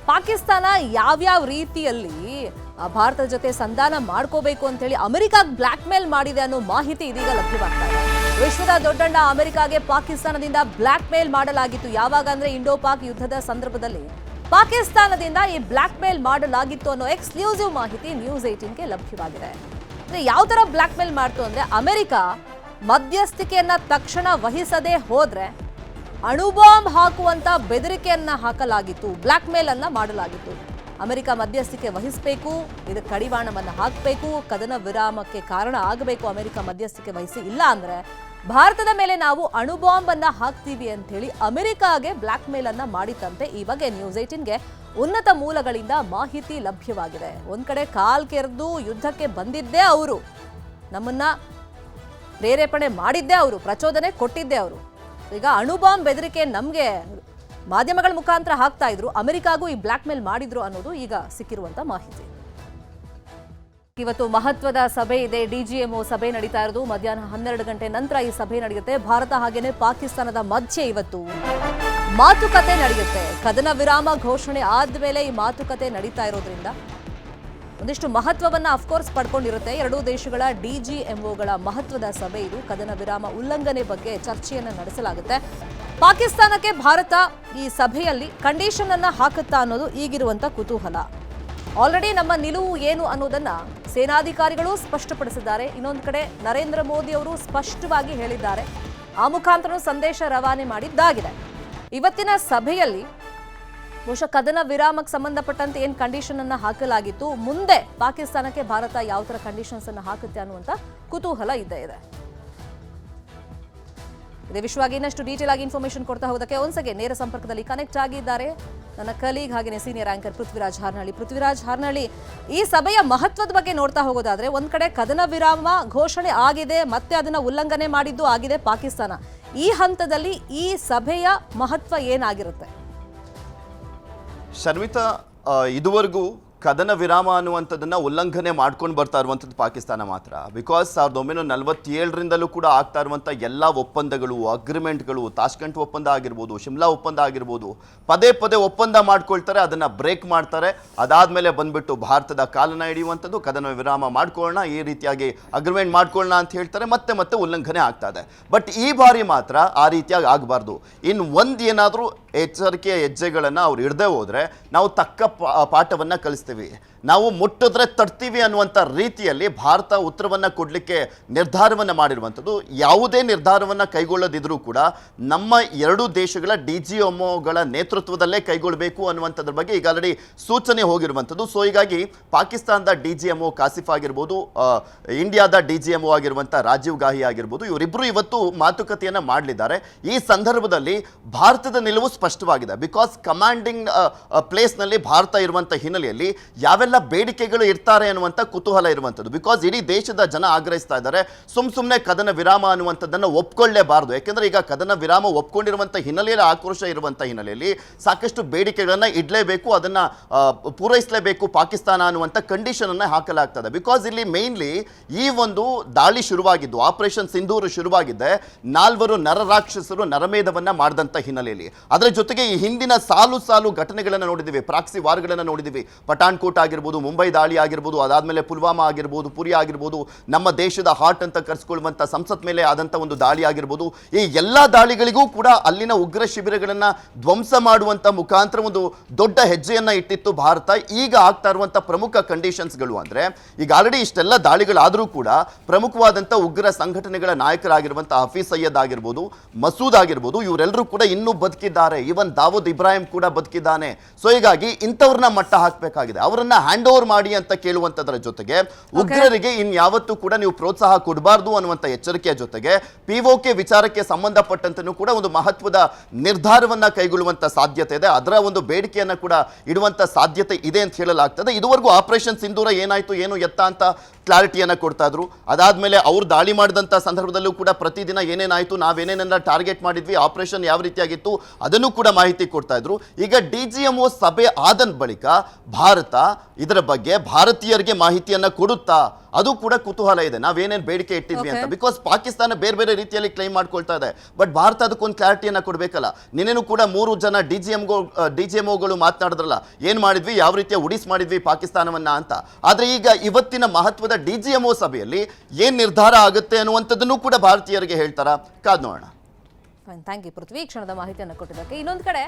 ಪಾಕಿಸ್ತಾನ ಯಾವ್ಯಾವ ರೀತಿಯಲ್ಲಿ ಭಾರತದ ಜೊತೆ ಸಂಧಾನ ಮಾಡ್ಕೋಬೇಕು ಅಂತ ಹೇಳಿ ಅಮೆರಿಕಾಗೆ ಬ್ಲಾಕ್ ಮೇಲ್ ಮಾಡಿದೆ ಅನ್ನೋ ಮಾಹಿತಿ ಇದೀಗ ಲಭ್ಯವಾಗ್ತಾ ಇದೆ. ವಿಶ್ವದ ದೊಡ್ಡಣ್ಣ ಅಮೆರಿಕಾಗೆ ಪಾಕಿಸ್ತಾನದಿಂದ ಬ್ಲಾಕ್ ಮೇಲ್ ಮಾಡಲಾಗಿತ್ತು. ಯಾವಾಗ ಅಂದ್ರೆ ಇಂಡೋ ಪಾಕ್ ಯುದ್ಧದ ಸಂದರ್ಭದಲ್ಲಿ ಪಾಕಿಸ್ತಾನದಿಂದ ಈ ಬ್ಲಾಕ್ ಮೇಲ್ ಮಾಡಲಾಗಿತ್ತು ಅನ್ನೋ ಎಕ್ಸ್ಕ್ಲೂಸಿವ್ ಮಾಹಿತಿ ನ್ಯೂಸ್ 18ಗೆ ಲಭ್ಯವಾಗಿದೆ. ಯಾವ ತರ ಬ್ಲಾಕ್ ಮೇಲ್ ಮಾಡ್ತು ಅಂದ್ರೆ ಅಮೆರಿಕ ಮಧ್ಯಸ್ಥಿಕೆಯನ್ನ ತಕ್ಷಣ ವಹಿಸದೆ ಹೋದ್ರೆ ಅಣುಬಾಂಬ್ ಹಾಕುವಂತ ಬೆದರಿಕೆಯನ್ನ ಹಾಕಲಾಗಿತ್ತು, ಬ್ಲಾಕ್ ಮೇಲ್ ಅನ್ನ ಮಾಡಲಾಗಿತ್ತು. ಅಮೆರಿಕ ಮಧ್ಯಸ್ಥಿಕೆ ವಹಿಸಬೇಕು, ಇದಕ್ಕೆ ಕಡಿವಾಣವನ್ನ ಹಾಕಬೇಕು, ಕದನ ವಿರಾಮಕ್ಕೆ ಕಾರಣ ಆಗಬೇಕು ಅಮೆರಿಕ ಮಧ್ಯಸ್ಥಿಕೆ ವಹಿಸಿ, ಇಲ್ಲ ಅಂದ್ರೆ ಭಾರತದ ಮೇಲೆ ನಾವು ಅಣುಬಾಂಬ್ ಅನ್ನ ಹಾಕ್ತೀವಿ ಅಂತ ಹೇಳಿ ಅಮೆರಿಕಾಗೆ ಬ್ಲಾಕ್ ಮೇಲ್ ಅನ್ನ ಮಾಡಿತಂತೆ. ಈ ಬಗ್ಗೆ ನ್ಯೂಸ್ 18ಗೆ ಉನ್ನತ ಮೂಲಗಳಿಂದ ಮಾಹಿತಿ ಲಭ್ಯವಾಗಿದೆ. ಒಂದ್ ಕಡೆ ಕಾಲ್ ಕೆರೆದು ಯುದ್ಧಕ್ಕೆ ಬಂದಿದ್ದೇ ಅವರು, ನಮ್ಮನ್ನ ಪ್ರೇರೇಪಣೆ ಮಾಡಿದ್ದೇ ಅವರು, ಪ್ರಚೋದನೆ ಕೊಟ್ಟಿದ್ದೇ ಅವರು. ಈಗ ಅಣುಬಾಂಬ್ ಬೆದರಿಕೆ ನಮಗೆ ಮಾಧ್ಯಮಗಳ ಮುಖಾಂತರ ಹಾಕ್ತಾ ಇದ್ರು, ಅಮೆರಿಕಾಗೂ ಈ ಬ್ಲಾಕ್ ಮೇಲ್ ಮಾಡಿದ್ರು ಅನ್ನೋದು ಈಗ ಸಿಕ್ಕಿರುವಂತ ಮಾಹಿತಿ. ಇವತ್ತು ಮಹತ್ವದ ಸಭೆ ಇದೆ, ಡಿಜಿಎಂಒ ಸಭೆ ನಡೀತಾ ಇರೋದು. ಮಧ್ಯಾಹ್ನ 12 ಗಂಟೆ ನಂತರ ಈ ಸಭೆ ನಡೆಯುತ್ತೆ. ಭಾರತ ಹಾಗೇನೆ ಪಾಕಿಸ್ತಾನದ ಮಧ್ಯೆ ಇವತ್ತು ಮಾತುಕತೆ ನಡೆಯುತ್ತೆ. ಕದನ ವಿರಾಮ ಘೋಷಣೆ ಆದ್ಮೇಲೆ ಈ ಮಾತುಕತೆ ನಡೀತಾ ಇರೋದ್ರಿಂದ ಒಂದಿಷ್ಟು ಮಹತ್ವವನ್ನ ಅಫ್ಕೋರ್ಸ್ ಪಡ್ಕೊಂಡಿರುತ್ತೆ. ಎರಡೂ ದೇಶಗಳ ಡಿಜಿಎಂಒಗಳ ಮಹತ್ವದ ಸಭೆ ಇದು. ಕದನ ವಿರಾಮ ಉಲ್ಲಂಘನೆ ಬಗ್ಗೆ ಚರ್ಚೆಯನ್ನ ನಡೆಸಲಾಗುತ್ತೆ. ಪಾಕಿಸ್ತಾನಕ್ಕೆ ಭಾರತ ಈ ಸಭೆಯಲ್ಲಿ ಕಂಡೀಷನ್ ಅನ್ನ ಹಾಕುತ್ತಾ ಅನ್ನೋದು ಈಗಿರುವಂತ ಕುತೂಹಲ. ಆಲ್ರೆಡಿ ನಮ್ಮ ನಿಲುವು ಏನು ಅನ್ನೋದನ್ನ ಸೇನಾಧಿಕಾರಿಗಳು ಸ್ಪಷ್ಟಪಡಿಸಿದ್ದಾರೆ. ಇನ್ನೊಂದು ಕಡೆ ನರೇಂದ್ರ ಮೋದಿ ಅವರು ಸ್ಪಷ್ಟವಾಗಿ ಹೇಳಿದ್ದಾರೆ. ಆ ಮುಖಾಂತರ ಸಂದೇಶ ರವಾನೆ ಮಾಡಿದ್ದಾಗಿದೆ. ಇವತ್ತಿನ ಸಭೆಯಲ್ಲಿ ಬಹುಶಃ ಕದನ ವಿರಾಮಕ್ಕೆ ಸಂಬಂಧಪಟ್ಟಂತೆ ಏನು ಕಂಡೀಷನ್ ಅನ್ನ ಹಾಕಲಾಗಿತ್ತು, ಮುಂದೆ ಪಾಕಿಸ್ತಾನಕ್ಕೆ ಭಾರತ ಯಾವ ತರ ಕಂಡೀಷನ್ಸ್ ಅನ್ನ ಹಾಕುತ್ತೆ ಅನ್ನುವಂತ ಕುತೂಹಲ ಇದ್ದೇ ಇದೆ. ಇದೇ ವಿಷಯವಾಗಿ ಇನ್ನಷ್ಟು ಡೀಟೇಲ್ ಆಗಿ ಇನ್ಫಾರ್ಮೇಶನ್ ಕೊಡ್ತಾ ಹೋದಕ್ಕೆ ಒಂದ್ಸಗೆ ನೇರ ಸಂಪರ್ಕದಲ್ಲಿ ಕನೆಕ್ಟ್ ಆಗಿದ್ದಾರೆ ನನ್ನ ಕಲೀಗ್ ಹಾಗೆಯೇ ಸೀನಿಯರ್ ಆಂಕರ್ ಪೃಥ್ವಿರಾಜ್ ಹಾರ್ನಳ್ಳಿ. ಪೃಥ್ವಿರಾಜ್ ಹಾರ್ನಳ್ಳಿ, ಈ ಸಭೆಯ ಮಹತ್ವದ ಬಗ್ಗೆ ನೋಡ್ತಾ ಹೋಗೋದಾದ್ರೆ ಒಂದ್ ಕಡೆ ಕದನ ವಿರಾಮ ಘೋಷಣೆ ಆಗಿದೆ, ಮತ್ತೆ ಅದನ್ನ ಉಲ್ಲಂಘನೆ ಮಾಡಿದ್ದು ಆಗಿದೆ ಪಾಕಿಸ್ತಾನ. ಈ ಹಂತದಲ್ಲಿ ಈ ಸಭೆಯ ಮಹತ್ವ ಏನಾಗಿರುತ್ತೆ? ಶರ್ಮಿತಾ, ಇದುವರೆಗೂ ಕದನ ವಿರಾಮ ಅನ್ನುವಂಥದ್ದನ್ನು ಉಲ್ಲಂಘನೆ ಮಾಡ್ಕೊಂಡು ಬರ್ತಾ ಇರುವಂಥದ್ದು ಪಾಕಿಸ್ತಾನ ಮಾತ್ರ. ಬಿಕಾಸ್ 1947ರಿಂದಲೂ ಕೂಡ ಆಗ್ತಾ ಇರುವಂಥ ಎಲ್ಲ ಒಪ್ಪಂದಗಳು, ಅಗ್ರಿಮೆಂಟ್ಗಳು, ತಾಷ್ಕೆಂಟ್ ಒಪ್ಪಂದ ಆಗಿರ್ಬೋದು, ಶಿಮ್ಲಾ ಒಪ್ಪಂದ ಆಗಿರ್ಬೋದು, ಪದೇ ಪದೇ ಒಪ್ಪಂದ ಮಾಡ್ಕೊಳ್ತಾರೆ, ಅದನ್ನು ಬ್ರೇಕ್ ಮಾಡ್ತಾರೆ. ಅದಾದಮೇಲೆ ಬಂದ್ಬಿಟ್ಟು ಭಾರತದ ಕಾಲನ ಹಿಡಿಯುವಂಥದ್ದು, ಕದನ ವಿರಾಮ ಮಾಡ್ಕೊಳ್ಳೋಣ, ಈ ರೀತಿಯಾಗಿ ಅಗ್ರಿಮೆಂಟ್ ಮಾಡ್ಕೊಳ್ಳೋಣ ಅಂತ ಹೇಳ್ತಾರೆ, ಮತ್ತೆ ಮತ್ತೆ ಉಲ್ಲಂಘನೆ ಆಗ್ತಾ ಇದೆ. ಬಟ್ ಈ ಬಾರಿ ಮಾತ್ರ ಆ ರೀತಿಯಾಗಿ ಆಗಬಾರ್ದು. ಇನ್ನು ಒಂದು ಏನಾದರೂ ಎಚ್ಚರಿಕೆಯ ಹೆಜ್ಜೆಗಳನ್ನು ಅವ್ರು ಇಡದೆ ಹೋದರೆ ನಾವು ತಕ್ಕ ಪಾಠವನ್ನು ಕಲಿಸ್ತೀವಿ. ನಾವು ಮುಟ್ಟಿದ್ರೆ ತಡ್ತೀವಿ ಅನ್ನುವಂಥ ರೀತಿಯಲ್ಲಿ ಭಾರತ ಉತ್ತರವನ್ನು ಕೊಡಲಿಕ್ಕೆ ನಿರ್ಧಾರವನ್ನು ಮಾಡಿರುವಂಥದ್ದು. ಯಾವುದೇ ನಿರ್ಧಾರವನ್ನು ಕೈಗೊಳ್ಳದಿದ್ರೂ ಕೂಡ ನಮ್ಮ ಎರಡೂ ದೇಶಗಳ ಡಿಜಿಎಂಒಗಳ ನೇತೃತ್ವದಲ್ಲೇ ಕೈಗೊಳ್ಳಬೇಕು ಅನ್ನುವಂಥದ್ರ ಬಗ್ಗೆ ಈಗ ಆಲ್ರೆಡಿ ಸೂಚನೆ ಹೋಗಿರುವಂಥದ್ದು. ಸೊ ಹೀಗಾಗಿ ಪಾಕಿಸ್ತಾನದ ಡಿಜಿಎಂಒ ಕಾಸಿಫ್ ಆಗಿರ್ಬೋದು, ಇಂಡಿಯಾದ ಡಿಜಿಎಂಒ ಆಗಿರುವಂಥ ರಾಜೀವ್ ಗಾಹಿ ಆಗಿರ್ಬೋದು, ಇವರಿಬ್ಬರು ಇವತ್ತು ಮಾತುಕತೆಯನ್ನು ಮಾಡಲಿದ್ದಾರೆ. ಈ ಸಂದರ್ಭದಲ್ಲಿ ಭಾರತದ ನಿಲುವು ಸ್ಪಷ್ಟವಾಗಿದೆ. ಬಿಕಾಸ್ ಕಮಾಂಡಿಂಗ್ ಪ್ಲೇಸ್ನಲ್ಲಿ ಭಾರತ ಇರುವಂಥ ಹಿನ್ನೆಲೆಯಲ್ಲಿ ಯಾವೆಲ್ಲ ಬೇಡಿಕೆಗಳು ಇರ್ತಾರೆ ಅನ್ನುವಂಥ ಕುತೂಹಲ ಇರುವಂಥದ್ದು. ಬಿಕಾಸ್ ಇಡೀ ದೇಶದ ಜನ ಆಗ್ರಹಿಸ್ತಾ ಇದ್ದಾರೆ, ಸುಮ್ಮನೆ ಕದನ ವಿರಾಮ ಅನ್ನುವಂಥದ್ದನ್ನು ಒಪ್ಕೊಳ್ಳೇಬಾರ್ದು. ಯಾಕೆಂದರೆ ಈಗ ಕದನ ವಿರಾಮ ಒಪ್ಕೊಂಡಿರುವಂಥ ಹಿನ್ನೆಲೆಯಲ್ಲಿ, ಆಕ್ರೋಶ ಇರುವಂಥ ಹಿನ್ನೆಲೆಯಲ್ಲಿ ಸಾಕಷ್ಟು ಬೇಡಿಕೆಗಳನ್ನು ಇಡಲೇಬೇಕು, ಅದನ್ನು ಪೂರೈಸಲೇಬೇಕು ಪಾಕಿಸ್ತಾನ ಅನ್ನುವಂಥ ಕಂಡೀಷನನ್ನು ಹಾಕಲಾಗ್ತದೆ. ಬಿಕಾಸ್ ಇಲ್ಲಿ ಮೇನ್ಲಿ ಈ ಒಂದು ದಾಳಿ ಶುರುವಾಗಿದ್ದು, ಆಪರೇಷನ್ ಸಿಂಧೂರು ಶುರುವಾಗಿದ್ದೆ 4 ನರರಾಕ್ಷಸರು ನರಮೇಧವನ್ನು ಮಾಡಿದಂಥ ಹಿನ್ನೆಲೆಯಲ್ಲಿ. ಅದರ ಜೊತೆಗೆ ಈ ಹಿಂದಿನ ಸಾಲು ಘಟನೆಗಳನ್ನು ನೋಡಿದ್ದೀವಿ, ಪ್ರಾಕ್ಸಿ ವಾರ್ಗಳನ್ನು ನೋಡಿದ್ದೀವಿ. ಪಠಾಣ್ಕೋಟ್ ಆಗಿರ್ಬೋದು, ಮುಂಬೈ ದಾಳಿ ಆಗಿರ್ಬೋದು, ಅದಾದಮೇಲೆ ಪುಲ್ವಾಮಾ ಆಗಿರ್ಬೋದು, ಪುರಿ ಆಗಿರ್ಬೋದು, ನಮ್ಮ ದೇಶದ ಹಾರ್ಟ್ ಅಂತ ಕರೆಸ್ಕೊಳ್ಳುವಂಥ ಸಂಸತ್ ಮೇಲೆ ಆದಂಥ ಒಂದು ದಾಳಿ ಆಗಿರ್ಬೋದು, ಈ ಎಲ್ಲ ದಾಳಿಗಳಿಗೂ ಕೂಡ ಅಲ್ಲಿನ ಉಗ್ರ ಶಿಬಿರಗಳನ್ನು ಧ್ವಂಸ ಮಾಡುವಂಥ ಮುಖಾಂತರ ಒಂದು ದೊಡ್ಡ ಹೆಜ್ಜೆಯನ್ನು ಇಟ್ಟಿತ್ತು ಭಾರತ. ಈಗ ಆಗ್ತಾ ಇರುವಂಥ ಪ್ರಮುಖ ಕಂಡೀಷನ್ಸ್ಗಳು ಅಂದರೆ, ಈಗ ಆಲ್ರೆಡಿ ಇಷ್ಟೆಲ್ಲ ದಾಳಿಗಳಾದರೂ ಕೂಡ ಪ್ರಮುಖವಾದಂಥ ಉಗ್ರ ಸಂಘಟನೆಗಳ ನಾಯಕರಾಗಿರುವಂಥ ಹಫೀಜ್ ಸಯ್ಯದ್ ಆಗಿರ್ಬೋದು, ಮಸೂದ್ ಆಗಿರ್ಬೋದು, ಇವರೆಲ್ಲರೂ ಕೂಡ ಇನ್ನೂ ಬದುಕಿದ್ದಾರೆ. ಈವನ್ ದಾವೂದ್ ಇಬ್ರಾಹಿಂ ಕೂಡ ಬದುಕಿದ್ದಾನೆ. ಸೊ ಹೀಗಾಗಿ ಇಂಥವ್ರನ್ನ ಮಟ್ಟ ಹಾಕಬೇಕಾಗಿದೆ, ಅವರನ್ನ ಹ್ಯಾಂಡ್ ಓವರ್ ಮಾಡಿ ಅಂತ ಕೇಳುವಂಥದ್ರ ಜೊತೆಗೆ ಉಗ್ರರಿಗೆ ಇನ್ಯಾವತ್ತೂ ಕೂಡ ನೀವು ಪ್ರೋತ್ಸಾಹ ಕೊಡಬಾರ್ದು ಅನ್ನುವಂಥ ಎಚ್ಚರಿಕೆಯ ಜೊತೆಗೆ ಪಿಒಕೆ ವಿಚಾರಕ್ಕೆ ಸಂಬಂಧಪಟ್ಟಂತನೂ ಕೂಡ ಒಂದು ಮಹತ್ವದ ನಿರ್ಧಾರವನ್ನ ಕೈಗೊಳ್ಳುವಂಥ ಸಾಧ್ಯತೆ ಇದೆ. ಅದರ ಒಂದು ಬೇಡಿಕೆಯನ್ನು ಕೂಡ ಇಡುವಂಥ ಸಾಧ್ಯತೆ ಇದೆ ಅಂತ ಹೇಳಲಾಗ್ತದೆ. ಇದುವರೆಗೂ ಆಪರೇಷನ್ ಸಿಂಧೂರ ಏನಾಯಿತು, ಏನು ಎತ್ತ ಅಂತ ಕ್ಲಾರಿಟಿಯನ್ನು ಕೊಡ್ತಾ ಇದ್ರು. ಅದಾದಮೇಲೆ ಅವ್ರು ದಾಳಿ ಮಾಡಿದಂಥ ಸಂದರ್ಭದಲ್ಲೂ ಕೂಡ ಪ್ರತಿದಿನ ಏನೇನಾಯಿತು, ನಾವೇನೇನೆಲ್ಲ ಟಾರ್ಗೆಟ್ ಮಾಡಿದ್ವಿ, ಆಪರೇಷನ್ ಯಾವ ರೀತಿಯಾಗಿತ್ತು ಅದನ್ನು ಕೂಡ ಮಾಹಿತಿ ಕೊಡ್ತಾ ಇದ್ರು. ಈಗ ಡಿಜಿಎಂಒ ಸಭೆ ಆದ ಬಳಿಕ ಭಾರತ ಇದರ ಬಗ್ಗೆ ಭಾರತೀಯರಿಗೆ ಮಾಹಿತಿಯನ್ನ ಕೊಡುತ್ತಾ, ಅದು ಕೂಡ ಕುತೂಹಲ ಇದೆ. ನಾವೇನೇನು ಬೇಡಿಕೆ ಇಟ್ಟಿದ್ವಿ ಅಂತ. ಬಿಕಾಸ್ ಪಾಕಿಸ್ತಾನ ಬೇರೆ ಬೇರೆ ರೀತಿಯಲ್ಲಿ ಕ್ಲೈಮ್ ಮಾಡ್ಕೊಳ್ತಾ ಇದೆ, ಬಟ್ ಭಾರತ ಅದಕ್ಕೊಂದು ಕ್ಲಾರಿಟಿಯನ್ನ ಕೊಡಬೇಕಲ್ಲ. ನಿನ್ನೆನೂ ಕೂಡ 3 ಜನ DGMOಗಳು ಮಾತನಾಡಿದ್ರಲ್ಲ, ಏನ್ ಮಾಡಿದ್ವಿ, ಯಾವ ರೀತಿಯ ಉಡಿಸ್ ಮಾಡಿದ್ವಿ ಪಾಕಿಸ್ತಾನವನ್ನ ಅಂತ. ಆದ್ರೆ ಈಗ ಇವತ್ತಿನ ಮಹತ್ವದ DGMO ಸಭೆಯಲ್ಲಿ ಏನ್ ನಿರ್ಧಾರ ಆಗುತ್ತೆ ಅನ್ನುವಂಥದ್ದನ್ನು ಕೂಡ ಭಾರತೀಯರಿಗೆ ಹೇಳ್ತಾರ, ಕಾದ್ ನೋಡೋಣ. ಥ್ಯಾಂಕ್ ಯು ಪೃಥ್ವಿ, ಕ್ಷಣದ ಮಾಹಿತಿಯನ್ನು ಕೊಟ್ಟಿದ್ದಕ್ಕೆ. ಇನ್ನೊಂದು ಕಡೆ